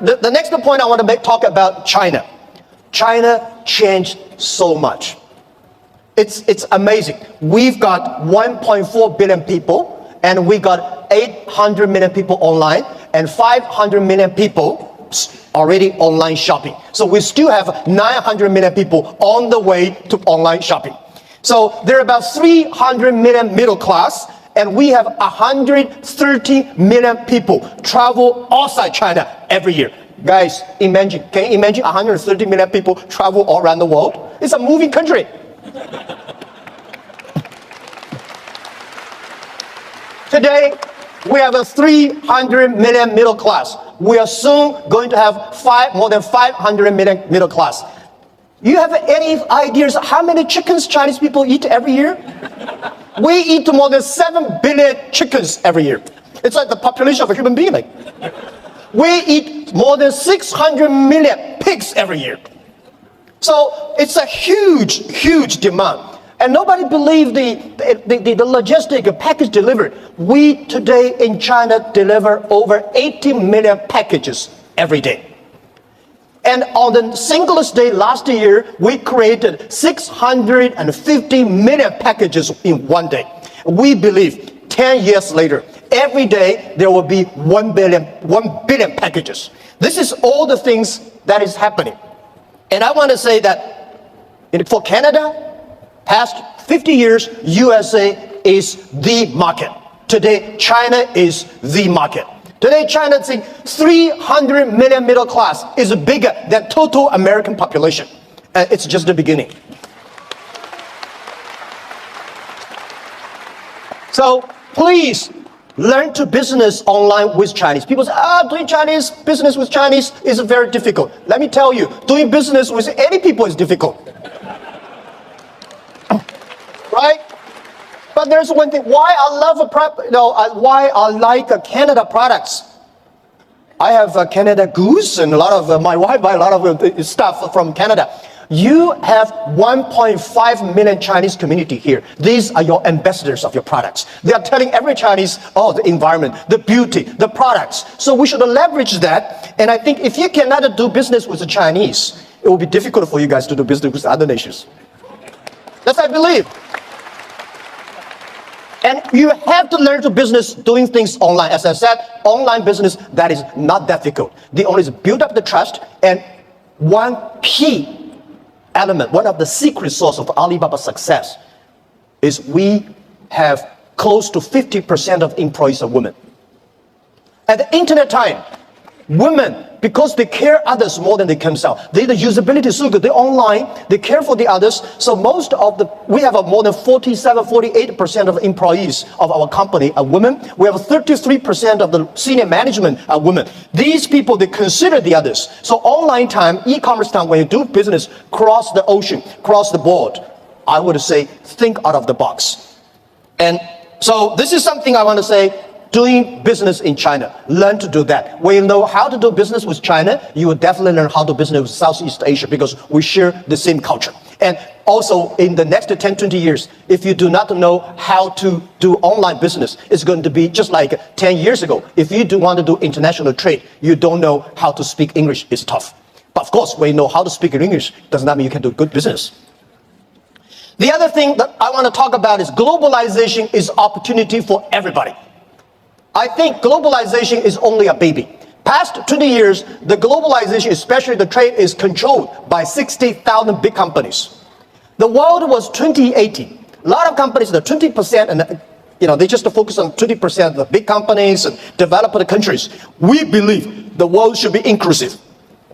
The next point I want to talk about China. China changed so much. It's amazing. We've got 1.4 billion people, and we got 800 million people online, and 500 million people already online shopping. So we still have 900 million people on the way to online shopping. So there are about 300 million middle class, and we have 130 million people travel outside China every year. Guys, imagine, can you imagine 130 million people travel all around the world? It's a moving country. Today, we have a 300 million middle class. We are soon going to have more than 500 million middle class. You have any ideas how many chickens Chinese people eat every year? We eat more than 7 billion chickens every year. It's like the population of a human being. We eat more than 600 million pigs every year. So it's a huge, huge demand. And nobody believed the logistic package delivered. We today in China deliver over 80 million packages every day. And on the singlest day last year, we created 650 million packages in one day. We believe 10 years later, every day there will be 1 billion packages. This is all the things that is happening. And I want to say that for Canada, past 50 years, USA is the market. Today, China is the market. Today, China's 300 million middle class is bigger than total American population. And it's just the beginning. So please learn to business online with Chinese. People say, doing Chinese business with Chinese is very difficult. Let me tell you, doing business with any people is difficult. Right? But there's one thing why I love why I like Canada products. I have a Canada Goose, and a lot of my wife buy a lot of stuff from Canada. You have 1.5 million Chinese community here. These are your ambassadors of your products. They are telling every Chinese, the environment, the beauty, the products. So we should leverage that. And I think if you cannot do business with the Chinese, it will be difficult for you guys to do business with other nations. That's what I believe. And you have to learn to business doing things online. As I said, online business, that is not difficult. The only is build up the trust. And one key element, one of the secret source of Alibaba's success is we have close to 50% of employees are women. At the internet time, women, because they care others more than they can themselves. The usability is so good. They're online. They care for the others. So we have more than 48% of employees of our company are women. We have 33% of the senior management are women. These people, they consider the others. So online time, e-commerce time, when you do business cross the ocean, cross the board, I would say, think out of the box. And so this is something I want to say. Doing business in China, learn to do that. When you know how to do business with China, you will definitely learn how to do business with Southeast Asia because we share the same culture. And also in the next 10, 20 years, if you do not know how to do online business, it's going to be just like 10 years ago. If you do want to do international trade, you don't know how to speak English, it's tough. But of course, when you know how to speak English, does not mean you can do good business. The other thing that I want to talk about is globalization is opportunity for everybody. I think globalization is only a baby. Past 20 years, the globalization, especially the trade, is controlled by 60,000 big companies. The world was 2080. A lot of companies, the 20%, and they just focus on 20% of the big companies and developed countries. We believe the world should be inclusive.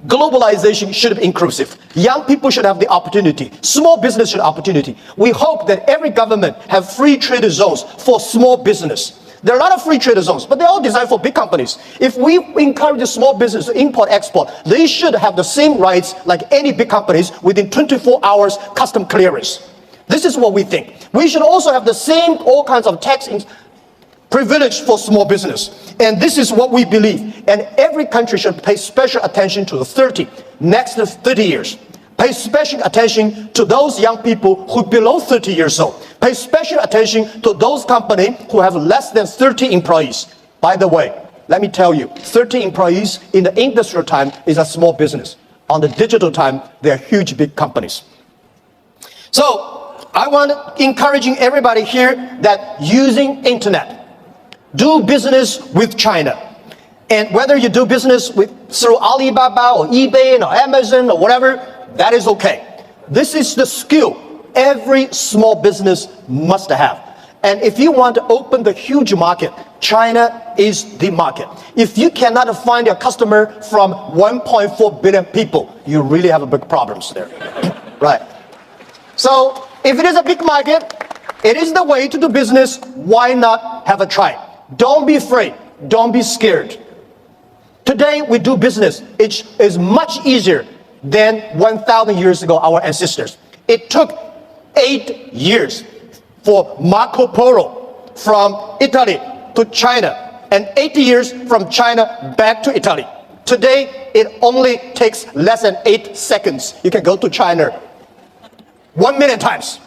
Globalization should be inclusive. Young people should have the opportunity. Small business should have opportunity. We hope that every government have free trade zones for small business. There are a lot of free trade zones, but they're all designed for big companies. If we encourage the small business to import, export, they should have the same rights like any big companies within 24 hours custom clearance. This is what we think. We should also have the same all kinds of tax privilege for small business. And this is what we believe. And every country should pay special attention to the next 30 years. Pay special attention to those young people who are below 30 years old. Pay special attention to those companies who have less than 30 employees. By the way, let me tell you, 30 employees in the industrial time is a small business. On the digital time, they're huge, big companies. So I want to encouraging everybody here that using internet, do business with China. And whether you do business through Alibaba or eBay or Amazon or whatever, that is okay. This is the skill every small business must have. And if you want to open the huge market, China is the market. If you cannot find a customer from 1.4 billion people, you really have a big problems there. Right. So if it is a big market, it is the way to do business. Why not have a try? Don't be afraid. Don't be scared. Today we do business. It is much easier than 1,000 years ago, our ancestors. It took 8 years for Marco Polo from Italy to China, and 80 years from China back to Italy. Today, it only takes less than 8 seconds. You can go to China 1 million times.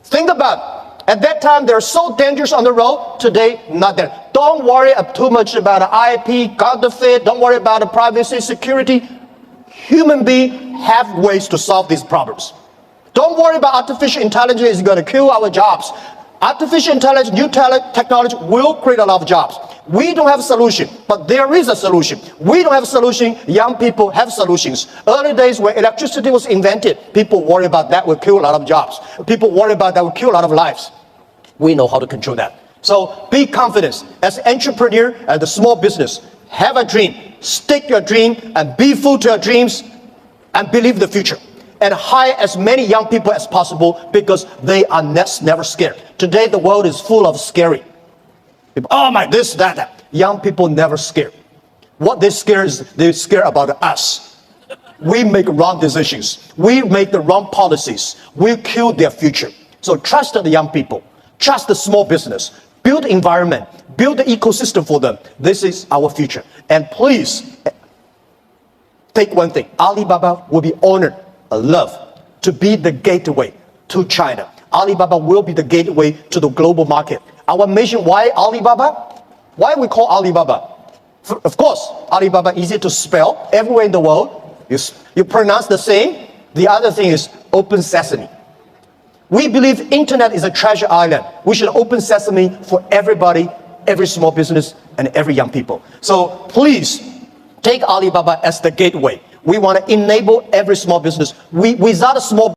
Think about it. At that time, they're so dangerous on the road. Today, not that. Don't worry too much about IP, counterfeit. Don't worry about the privacy, security. Human beings have ways to solve these problems. Don't worry about artificial intelligence is going to kill our jobs. Artificial intelligence, new technology will create a lot of jobs. We don't have a solution, but there is a solution. We don't have a solution. Young people have solutions. Early days when electricity was invented, people worry about that will kill a lot of jobs. People worry about that will kill a lot of lives. We know how to control that. So be confident. As an entrepreneur and the small business, have a dream. Stick your dream and be full to your dreams and believe the future. And hire as many young people as possible because they are never scared. Today, the world is full of scary people. Oh my, this, that. Young people never scared. What they scare is they're scared about us. We make wrong decisions. We make the wrong policies. We kill their future. So trust the young people. Trust the small business. Build environment. Build the ecosystem for them. This is our future. And please, take one thing. Alibaba will be honored, love to be the gateway to China. Alibaba will be the gateway to the global market. Our mission, why Alibaba? Why we call Alibaba? Of course, Alibaba easy to spell everywhere in the world. You pronounce the same. The other thing is open sesame. We believe internet is a treasure island. We should open sesame for everybody, every small business, and every young people. So please take Alibaba as the gateway. We want to enable every small business. Without a small